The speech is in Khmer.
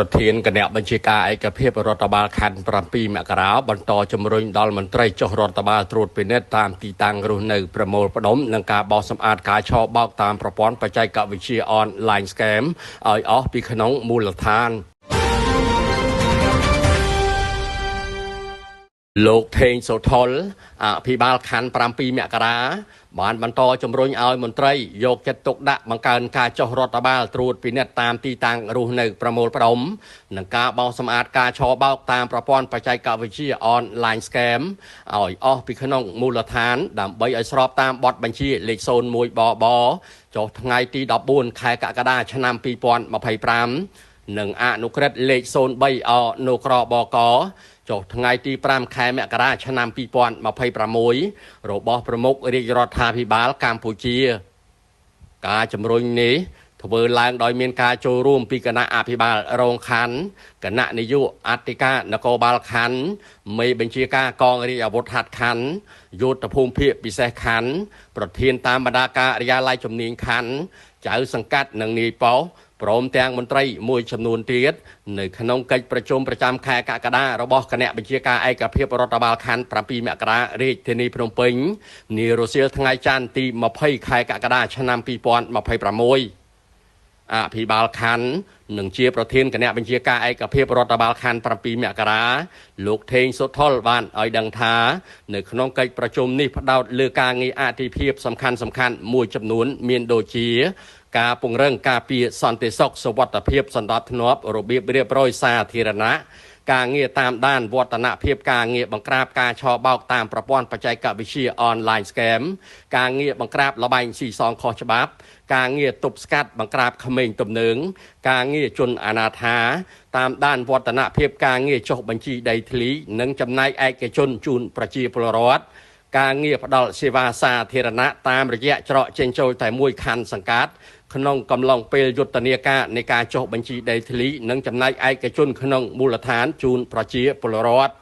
ប្រធានគណៈបញ្ជាការឯកភាពរដ្ឋបាលខណ្ឌ7មករាបន្តជំរុញដល់មន្ត្រីចុះរដ្ឋបាលត្រួតពិនិត្យតាមទីតាំងរស់នៅប្រមូលផ្ដុំនិងការបោសសម្អាតការឆបោកតាមប្រព័ន្ធបច្ចេកវិទ្យា online scam ឲ្យអស់ពីក្នុងមូលដ្ឋានលោកថេងសូថុលអភិបាលខណ្ឌ7មករាបានបន្តជំរុញឲ្យមន្ត្រីយកចិត្តទុកដាក់បង្កើនការចុះរដ្ឋបាលត្រួតពិនិត្យតាមទីតាំងរស់នៅប្រមូលផ្ដុំនិងការបោសសម្អាតការឆបោកតាមប្រព័ន្ធបច្ចេកវិទ្យា online scam ឲ្យអស់ពីក្នុងមូលដ្ឋានដើម្បីឲ្យស្របតាមបទបញ្ជាលេខ01បបចុះថ្ងៃទី14ខែកក្កដាឆ្នាំ2025និងអនុក្រឹត្យលេខ03អនុក្របកចុះថ្ងៃទី5ខែមករាឆ្នាំ2026របស់ប្រមុខរាជរដ្ឋាភិបាលកម្ពុជាការជំរុញនេះធ្វើឡើងដោយមានការចូលរួមពីគណៈអភិបាលរងខណ្ឌគណៈនាយកអធិការនគរបាលខណ្ឌមេបញ្ជាការកងរាជអាវុធហត្ថខណ្ឌយុទ្ធភូមិភាគពិសេសខណ្ឌប្រធានតាមបណ្ដាការិយាល័យជំនាញខណ្ឌចៅសង្កាត់និងនាយប៉ុស្តិ៍ព្រមទាំងមន្ត្រីមួយចំនួនទៀតនៅក្នុងកិច្ចប្រជុំប្រចាំខែកក្កដារបស់គណៈបញ្ជាការឯកភាពរដ្ឋបាលខណ្ឌ7មករារាជធានីភ្នំពេញនារសៀលថ្ងៃច័ន្ទទី20ខែកក្កដាឆ្នាំ2026អភិបាលខណ្ឌនិងជាប្រធានគណៈបញ្ជាការឯកភាពរដ្ឋបាលខណ្ឌ7មករាលោកថេងសូថុលបានឲ្យដឹងថានៅក្នុងកិច្ចប្រជុំនេះផ្ដោតលើការងារអធិភាពសំខាន់មួយចំនួនមានដូចជាការពង្រឹងការពារសន្តិសុខសុវត្ថិភាពសណ្ដាប់ធ្នាប់របៀបរៀបរយសាធារណៈការងារតាមដានវឌ្ឍនភាពការងារបង្ក្រាបការឆបោកតាមប្រព័ន្ធបច្ចេកវិទ្យា online scam ការងារបង្ក្រាបលបែងស៊ីសងខុសច្បាប់ការងារទប់ស្កាត់បង្ក្រាបក្មេងទំនើងការងារជនអនាថាតាមដានវឌ្ឍនភាពការងារចុះបញ្ជីដីធ្លីនិងចំណាយឯកជនជូនប្រជាពលរដ្ឋការងារផ្ដល់សេវាសាធារណៈតាមរយៈច្រកចេញចូលតែមួយខណ្ឌសង្កាត់ក្នុងកំឡុងពេលយុទ្ធនាការនៃការចុះបញ្ជីដីធ្លីនិងចំណាយឯកជនក្នុងមូលដ្ឋានជូនប្រជាពលរដ្ឋ